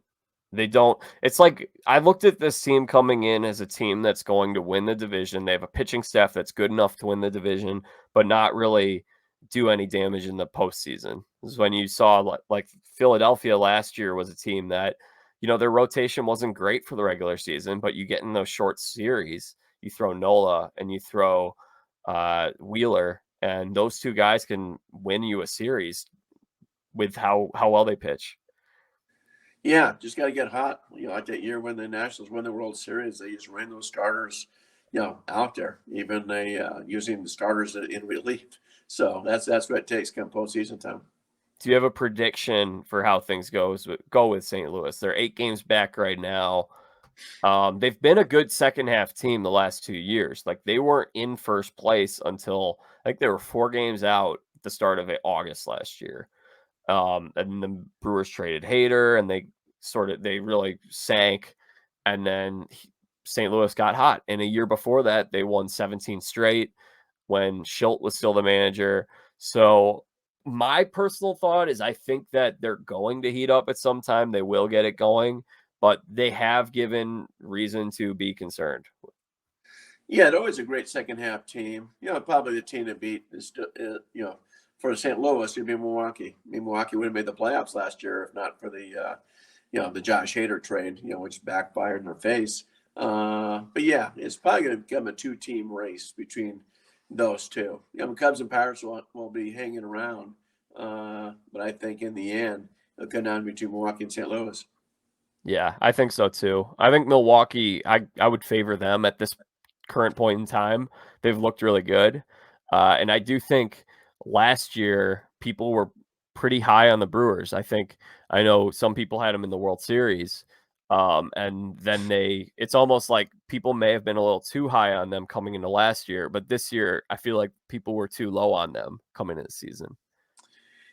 They don't. It's like I looked at this team coming in as a team that's going to win the division. They have a pitching staff that's good enough to win the division, but not really do any damage in the postseason. This is when you saw like Philadelphia last year was a team that, their rotation wasn't great for the regular season, but you get in those short series, you throw Nola and you throw Wheeler, and those two guys can win you a series with how well they pitch. Yeah, just got to get hot. Like that year when the Nationals won the World Series, they just ran those starters, out there. Even they using the starters in relief. So that's what it takes come postseason time. Do you have a prediction for how things go with St. Louis? They're 8 games back right now. They've been a good second half team the last 2 years. Like they weren't in first place until I think they were 4 games out at the start of August last year. And the Brewers traded Hader, and they really sank. And then St. Louis got hot. And a year before that, they won 17 straight when Schilt was still the manager. So my personal thought is I think that they're going to heat up at some time. They will get it going, but they have given reason to be concerned. Yeah, they're always a great second half team. Probably the team to beat is, for St. Louis, it'd be Milwaukee. Milwaukee would have made the playoffs last year if not for the Josh Hader trade, which backfired in their face. But yeah, it's probably going to become a 2-team race between those two. The Cubs and Pirates will be hanging around. But I think in the end, it'll come down between Milwaukee and St. Louis. Yeah, I think so too. I think Milwaukee, I would favor them at this current point in time. They've looked really good. And I do think last year people were pretty high on the Brewers. I know some people had them in the World Series. And then it's almost like people may have been a little too high on them coming into last year. But this year, I feel like people were too low on them coming into the season.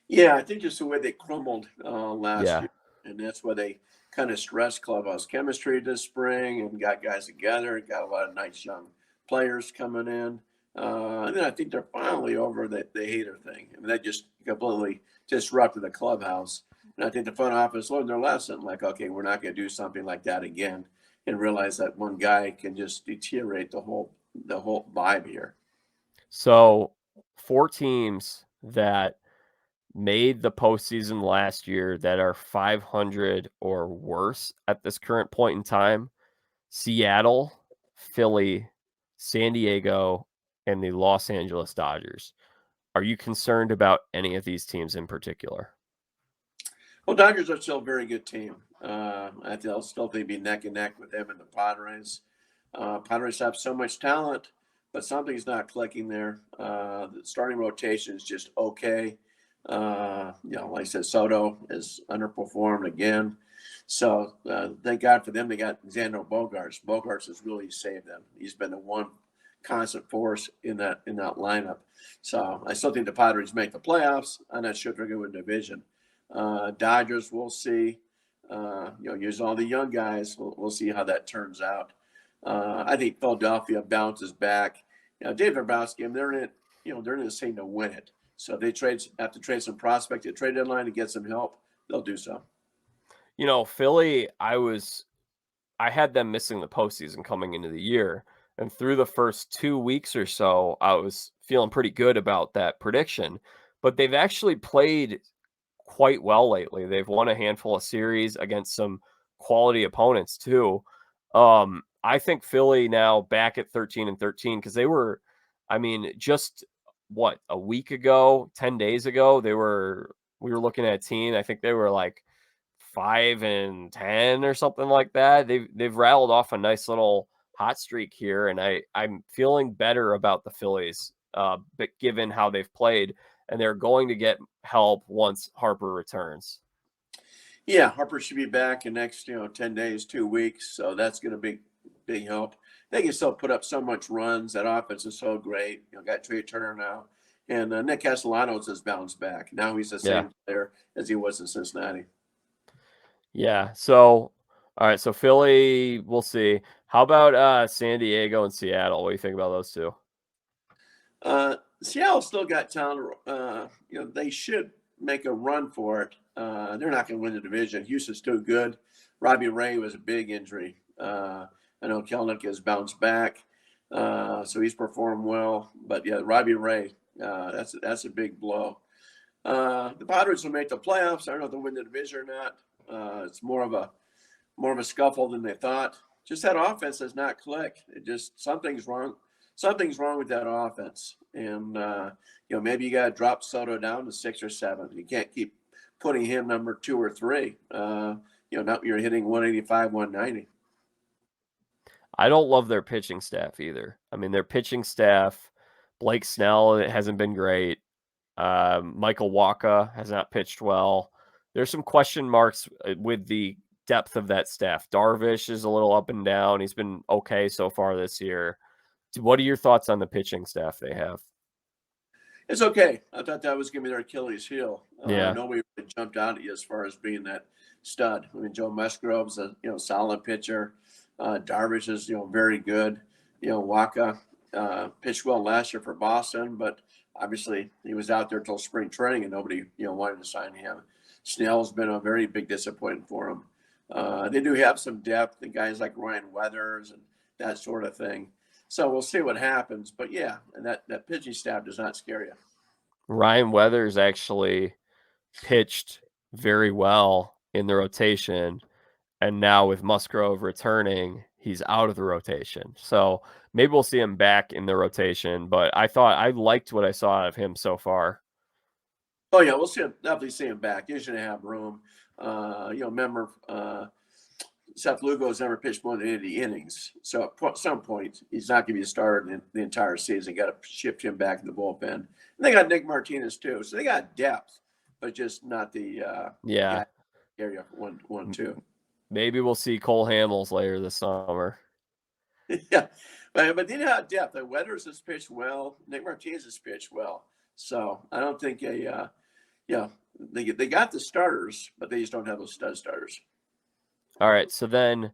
Yeah, I think just the way they crumbled last Yeah. year, and that's why they kind of stressed clubhouse chemistry this spring and got guys together and got a lot of nice young players coming in. And then I think they're finally over the hater thing. I mean, that just completely disrupted the clubhouse. And I think the front office learned their lesson. Like, okay, we're not going to do something like that again, and realize that one guy can just deteriorate the whole vibe here. So 4 teams that made the postseason last year that are 500 or worse at this current point in time: Seattle, Philly, San Diego, and the Los Angeles Dodgers. Are you concerned about any of these teams in particular? Well, Dodgers are still a very good team. I'll still think be neck and neck with them and the Padres. Padres have so much talent, but something's not clicking there. The starting rotation is just okay. Like I said, Soto is underperformed again. So thank God for them. They got Xander Bogaerts. Bogaerts has really saved them. He's been the one constant force in that lineup. So I still think the Padres make the playoffs. I'm not sure if they're going to win the division. Dodgers, we'll see. Use all the young guys. We'll see how that turns out. I think Philadelphia bounces back. David Hrabowski, they're in it. They're in this thing to win it. So if they have to trade some prospect at trade deadline to get some help, they'll do so. Philly, I had them missing the postseason coming into the year. And through the first 2 weeks or so, I was feeling pretty good about that prediction. But they've actually played quite well lately. They've won a handful of series against some quality opponents too. I think Philly now back at 13-13 because they were, just a week ago, 10 days ago, we were looking at a team. I think they were like 5-10 or something like that. They've rattled off a nice little hot streak here, and I'm feeling better about the Phillies, but given how they've played, and they're going to get help once Harper returns. Yeah, Harper should be back in next 10 days, 2 weeks, so that's going to be big help. They can still put up so much runs. That offense is so great. Got Trey Turner now, and Nick Castellanos has bounced back. Now he's the same player as he was in Cincinnati. Yeah. So, all right. So Philly, we'll see. How about San Diego and Seattle? What do you think about those two? Seattle still got talent. They should make a run for it. They're not going to win the division. Houston's too good. Robbie Ray was a big injury. I know Kelnick has bounced back, so he's performed well. But yeah, Robbie Ray, that's a big blow. The Padres will make the playoffs. I don't know if they'll win the division or not. It's more of a scuffle than they thought. Just that offense does not click. It just something's wrong. Something's wrong with that offense, and maybe you got to drop Soto down to 6 or 7. You can't keep putting him number 2 or 3. Now you're hitting 185, 190. I don't love their pitching staff either. I mean, their pitching staff, Blake Snell, it hasn't been great. Michael Wacha has not pitched well. There's some question marks with the depth of that staff. Darvish is a little up and down. He's been okay so far this year. What are your thoughts on the pitching staff they have? It's okay. I thought that was going to be their Achilles heel. Yeah. Nobody really jumped out at you as far as being that stud. I mean, Joe Musgrove's a solid pitcher. Darvish is very good. Wacha pitched well last year for Boston, but obviously he was out there till spring training and nobody wanted to sign him. Snell's been a very big disappointment for him. They do have some depth, and guys like Ryan Weathers and that sort of thing. So we'll see what happens. But yeah, and that pitching staff does not scare you. Ryan Weathers actually pitched very well in the rotation. And now with Musgrove returning, he's out of the rotation. So maybe we'll see him back in the rotation. But I liked what I saw out of him so far. Oh yeah, we'll definitely see him back. He's going to have room. Remember, Seth Lugo's never pitched more than 80 innings. So at some point, he's not going to be a starter in the entire season. Got to shift him back in the bullpen. And they got Nick Martinez too. So they got depth, but just not the area for 1-2. Maybe we'll see Cole Hamels later this summer. Yeah, but they have depth. The Weathers has pitched well. Nick Martinez has pitched well. So I don't think they got the starters, but they just don't have those stud starters. All right, so then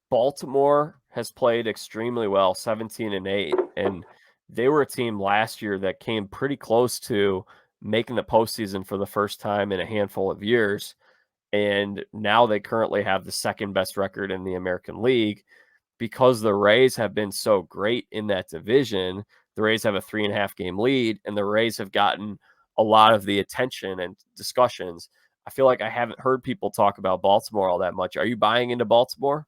Baltimore has played extremely well, 17-8, and they were a team last year that came pretty close to making the postseason for the first time in a handful of years, and now they currently have the second best record in the American League because the Rays have been so great in that division. The Rays have a 3.5 game lead, and the Rays have gotten a lot of the attention and discussions. I feel like I haven't heard people talk about Baltimore all that much. Are you buying into Baltimore?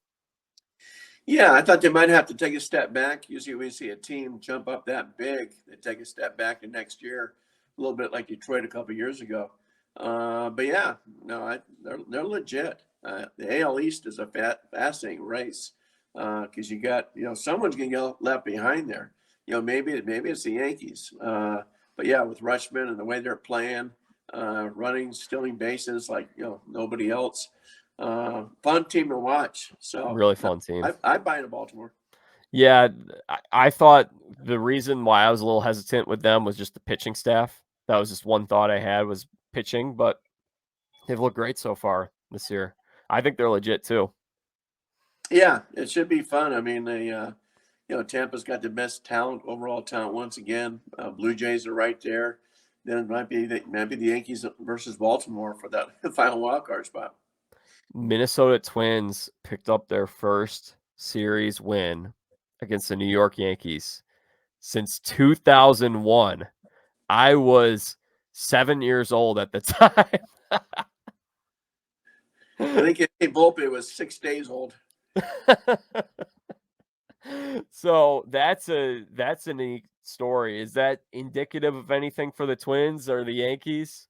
Yeah, I thought they might have to take a step back. Usually when you see a team jump up that big, they take a step back in next year, a little bit like Detroit a couple of years ago. But yeah, no, they're legit. The AL East is a fascinating race because you got, someone's going to get left behind there. Maybe it's the Yankees. But yeah, with Rutschman and the way they're playing, running, stealing bases like nobody else. Fun team to watch. So really fun team. I buy into Baltimore. Yeah, I thought the reason why I was a little hesitant with them was just the pitching staff. That was just one thought I had was pitching, but they've looked great so far this year. I think they're legit too. Yeah, it should be fun. I mean, Tampa's got the best overall talent once again. Blue Jays are right there. Then it might be the Yankees versus Baltimore for that final wild card spot. Minnesota Twins picked up their first series win against the New York Yankees since 2001. I was 7 years old at the time. I think Volpe was 6 days old. So that's a neat story. Is that indicative of anything for the Twins or the Yankees?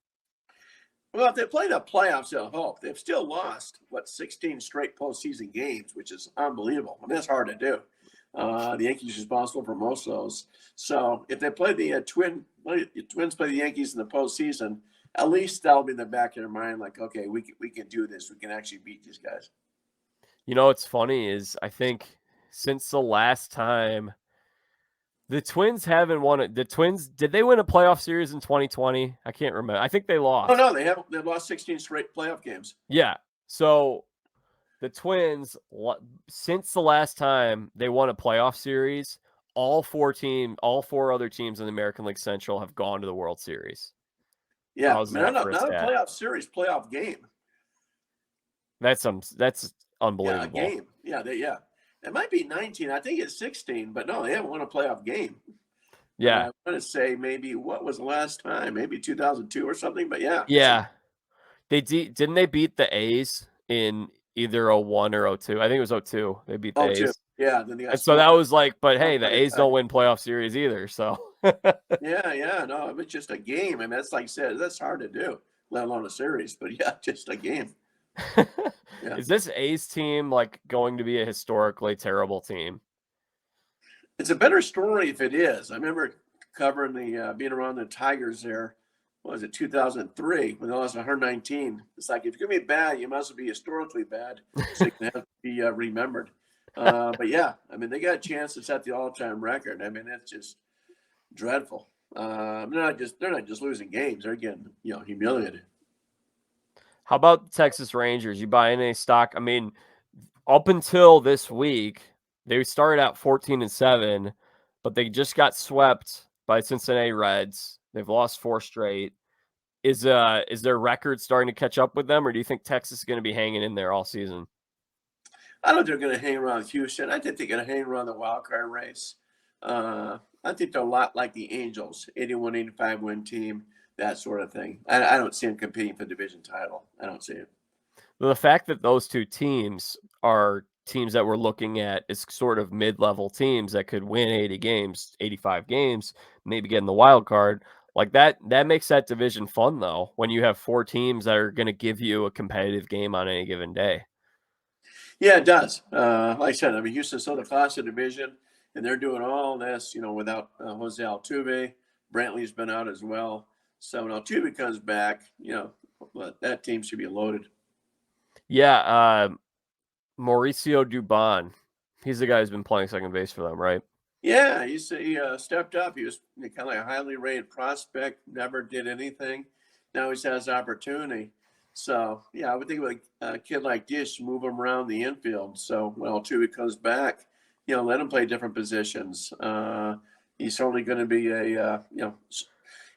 Well, if they play the playoffs, they'll hope. They've still lost 16 straight postseason games, which is unbelievable. I mean, that's hard to do. The Yankees are responsible for most of those. So if they play the Twins play the Yankees in the postseason, at least that'll be in the back of their mind. Like, okay, we can do this. We can actually beat these guys. What's funny is I think since the last time the Twins haven't won it. The Twins, did they win a playoff series in 2020? I can't remember. I think they lost. Oh, no, they haven't. They've lost 16 straight playoff games. Yeah. So the Twins, since the last time they won a playoff series, all four other teams in the American League Central have gone to the World Series. Yeah, not a playoff series, playoff game. That's Yeah, a unbelievable. game. Yeah. It might be 19. I think it's 16, but no, they haven't won a playoff game. Yeah. I want to say maybe what was the last time? Maybe 2002 or something. But yeah, Yeah. Didn't they beat the A's in either '01 or '02? I think it was '02. They beat the oh two. A's. Yeah, then they got And so that smoked was like, but hey, the by the A's don't Tigers. win playoff series either. So Yeah. No, it was just a game. I mean, that's like I said, that's hard to do, let alone a series. But yeah, just a game. Yeah. Is this A's team like going to be a historically terrible team? It's a better story if it is. I remember covering the being around the Tigers there. What was it, 2003, when they lost 119? It's like, if you're going to be bad, you must be historically bad so you can have to be remembered. But yeah, I mean, they got a chance to set the all-time record. I mean, it's just dreadful. They're not just losing games; they're getting humiliated. How about Texas Rangers? You buy any stock? I mean, up until this week, they started out 14-7, but they just got swept by Cincinnati Reds. They've lost 4 straight. Is their record starting to catch up with them, or do you think Texas is going to be hanging in there all season? I don't think they're going to hang around Houston. I think they're going to hang around the wild card race. I think they're a lot like the Angels, 81, 85 win team, that sort of thing. I don't see them competing for the division title. I don't see it. The fact that those two teams are teams that we're looking at is sort of mid-level teams that could win 80 games, 85 games, maybe get in the wild card. Like that makes that division fun though, when you have 4 teams that are going to give you a competitive game on any given day. Yeah, it does. Like I said, I mean, Houston's still the class of division, and they're doing all this, without Jose Altuve. Brantley's been out as well. So when Altuve comes back, that team should be loaded. Yeah, Mauricio Dubon. He's the guy who's been playing second base for them, right? Yeah, he stepped up. He was kind of like a highly rated prospect, never did anything. Now he has opportunity. So, yeah, I would think with a kid like this, move him around the infield. So when Altuve comes back, let him play different positions. He's certainly going to be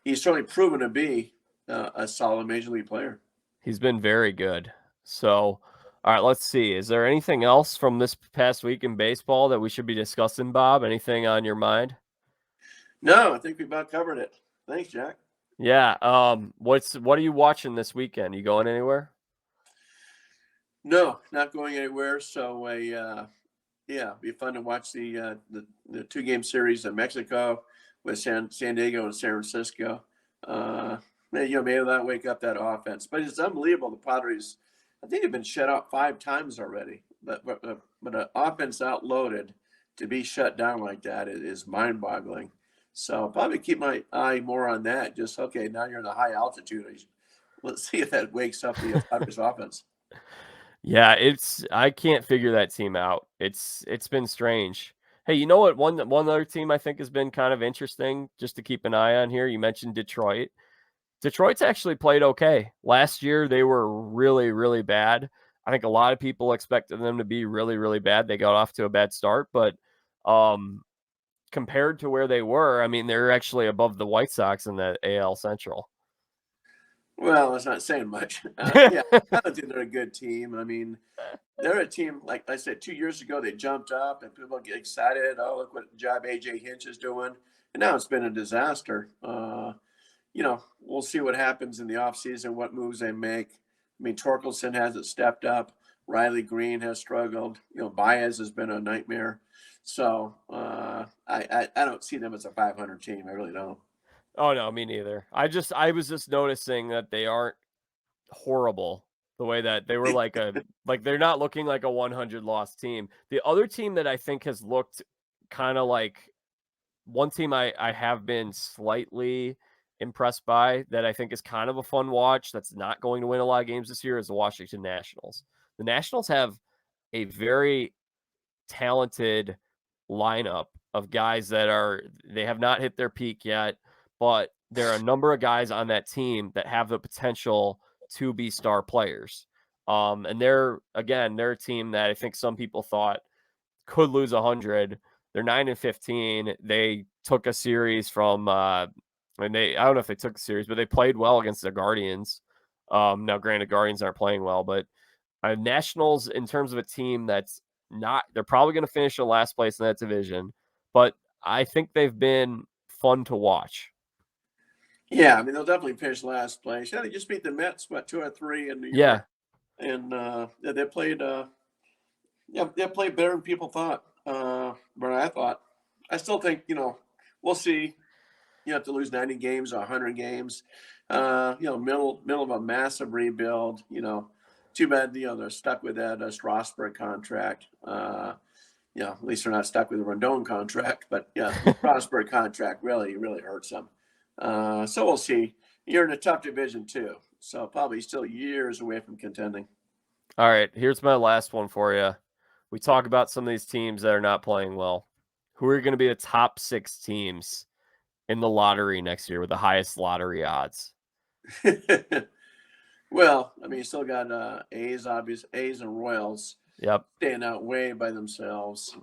he's certainly proven to be a solid major league player. He's been very good. So, all right, let's see. Is there anything else from this past week in baseball that we should be discussing, Bob? Anything on your mind? No, I think we about covered it. Thanks, Jack. Yeah. What are you watching this weekend? You going anywhere? No, not going anywhere. So, yeah, it'd be fun to watch the 2-game series in Mexico with San Diego and San Francisco. Maybe that'll wake up that offense. But it's unbelievable. The Padres, I think they've been shut out 5 times already. But an offense outloaded to be shut down like that is mind-boggling. So I'll probably keep my eye more on that. Just okay, now you're in the high altitude. Let's see if that wakes up the Padres offense. Yeah, I can't figure that team out. It's been strange. Hey, you know what? One other team I think has been kind of interesting just to keep an eye on here. You mentioned Detroit. Detroit's actually played okay. Last year they were really, really bad. I think a lot of people expected them to be really, really bad. They got off to a bad start, but compared to where they were, I mean, they're actually above the White Sox in the AL Central. Well, that's not saying much. Yeah, I don't think they're a good team. I mean, they're a team, like I said, 2 years ago, they jumped up and people get excited. Oh, look what job AJ Hinch is doing. And now it's been a disaster. We'll see what happens in the offseason, what moves they make. I mean, Torkelson hasn't stepped up. Riley Green has struggled. Baez has been a nightmare. So I don't see them as a 500 team. I really don't. Oh no, me neither. I was just noticing that they aren't horrible the way that they were like they're not looking like a 100 loss team. The other team that I think has looked kind of like one team I have been slightly impressed by that I think is kind of a fun watch that's not going to win a lot of games this year is the Washington Nationals. The Nationals have a very talented lineup of guys they have not hit their peak yet, but there are a number of guys on that team that have the potential to be star players. And they're a team that I think some people thought could lose 100. They're 9-15. They took a series from I don't know if they took a series, but they played well against the Guardians. Now granted Guardians aren't playing well, but Nationals, in terms of a team that's not, they're probably going to finish in last place in that division, but I think they've been fun to watch. Yeah, I mean they'll definitely finish last place. Yeah, they just beat the Mets, what, 2-3 in New York, Yeah. and yeah, they played. Yeah, they played better than people thought. But I thought, I still think we'll see. You have to lose 90 games or 100 games. Middle of a massive rebuild. Too bad. They're stuck with that Strasburg contract. At least they're not stuck with the Rendon contract. But yeah, Strasburg contract really hurts them. So we'll see. You're in a tough division too, so probably still years away from contending. All right, here's my last one for you. We talk about some of these teams that are not playing well. Who are going to be the top 6 teams in the lottery next year with the highest lottery odds? Well, I mean, you still got A's, obvious A's and Royals Yep. staying out way by themselves.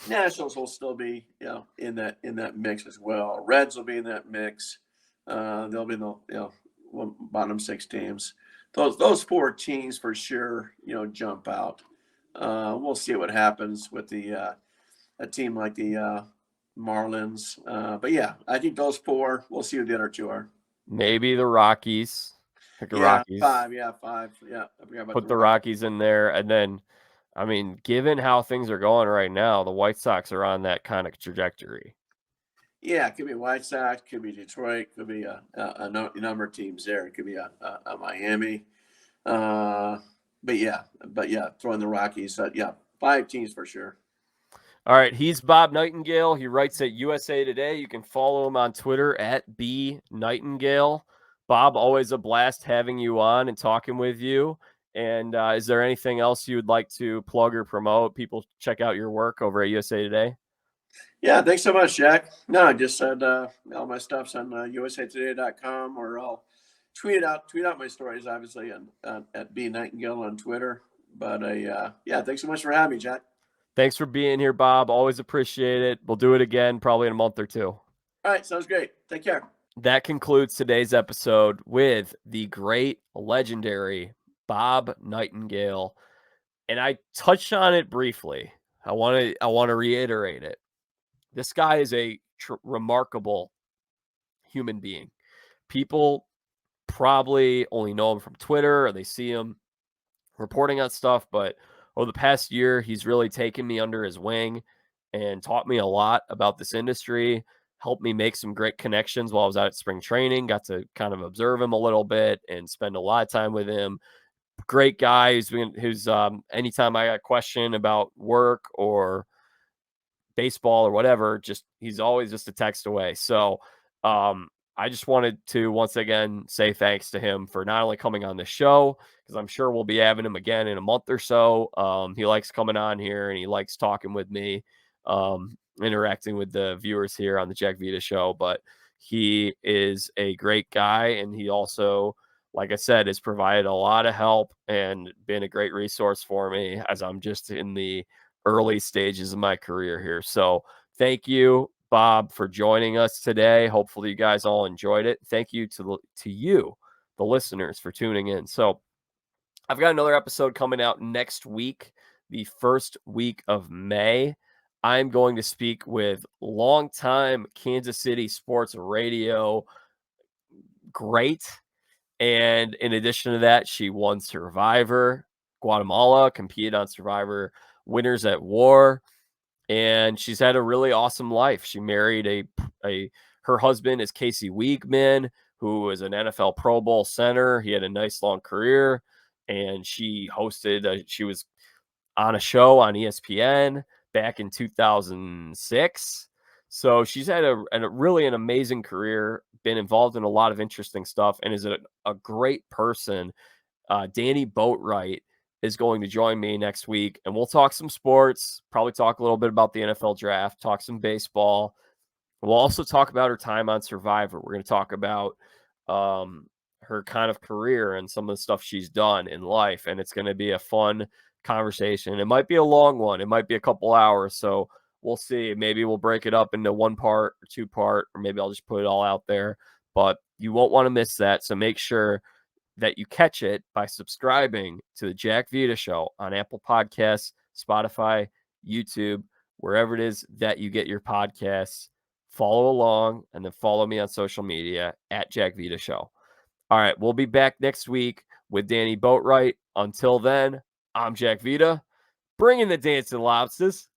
Nationals will still be, in that mix as well. Reds will be in that mix. They'll be in the bottom 6 teams. Those 4 teams for sure, jump out. We'll see what happens with a team like the Marlins. But yeah, I think those 4. We'll see who the other 2 are. Maybe the Rockies. Pick the Yeah, Rockies. 5. Yeah, 5. Yeah, I forgot about Put the Rockies in there. And then, I mean, given how things are going right now, the White Sox are on that kind of trajectory. Yeah, it could be White Sox, could be Detroit, could be a number of teams there. It could be a Miami. But yeah, throwing the Rockies. Yeah, 5 teams for sure. All right, he's Bob Nightengale. He writes at USA Today. You can follow him on Twitter at @BNightengale. Bob, always a blast having you on and talking with you. And is there anything else you would like to plug or promote? People check out your work over at USA Today. Yeah, thanks so much, Jack. No, I just said all my stuff's on usatoday.com, or I'll tweet out my stories, obviously, at B Nightingale on Twitter. But yeah, thanks so much for having me, Jack. Thanks for being here, Bob. Always appreciate it. We'll do it again probably in a month or 2. All right, sounds great. Take care. That concludes today's episode with the great, legendary Bob Nightengale. And I touched on it briefly. I want to reiterate it. This guy is a remarkable human being. People probably only know him from Twitter or they see him reporting on stuff, but over the past year, he's really taken me under his wing and taught me a lot about this industry, helped me make some great connections while I was out at spring training, got to kind of observe him a little bit and spend a lot of time with him. Great guy who's anytime I got a question about work or baseball or whatever, he's always just a text away. So I just wanted to once again say thanks to him for not only coming on the show, because I'm sure we'll be having him again in a month or so. He likes coming on here and he likes talking with me, interacting with the viewers here on the Jack Vita Show. But he is a great guy, and he also, like I said, has provided a lot of help and been a great resource for me as I'm just in the early stages of my career here. So thank you, Bob, for joining us today. Hopefully you guys all enjoyed it. Thank you to you, the listeners, for tuning in. So I've got another episode coming out next week, the first week of May. I'm going to speak with longtime Kansas City sports radio great. And in addition to that, she won Survivor Guatemala, competed on Survivor Winners at War, and she's had a really awesome life. She married her husband is Casey Wiegman, who is an NFL Pro Bowl center. He had a nice long career, and she was on a show on ESPN back in 2006. So she's had a really an amazing career, been involved in a lot of interesting stuff, and is a great person. Danny Boatwright is going to join me next week, and we'll talk some sports, probably talk a little bit about the NFL draft, talk some baseball. We'll also talk about her time on Survivor. We're going to talk about her kind of career and some of the stuff she's done in life, and it's going to be a fun conversation. It might be a long one. It might be a couple hours, so we'll see. Maybe we'll break it up into 1 part or 2 part, or maybe I'll just put it all out there. But you won't want to miss that, so make sure that you catch it by subscribing to the Jack Vita Show on Apple Podcasts, Spotify, YouTube, wherever it is that you get your podcasts. Follow along and then follow me on social media at Jack Vita Show. All right, we'll be back next week with Danny Boatwright. Until then, I'm Jack Vita, bringing the dance to the lobsters.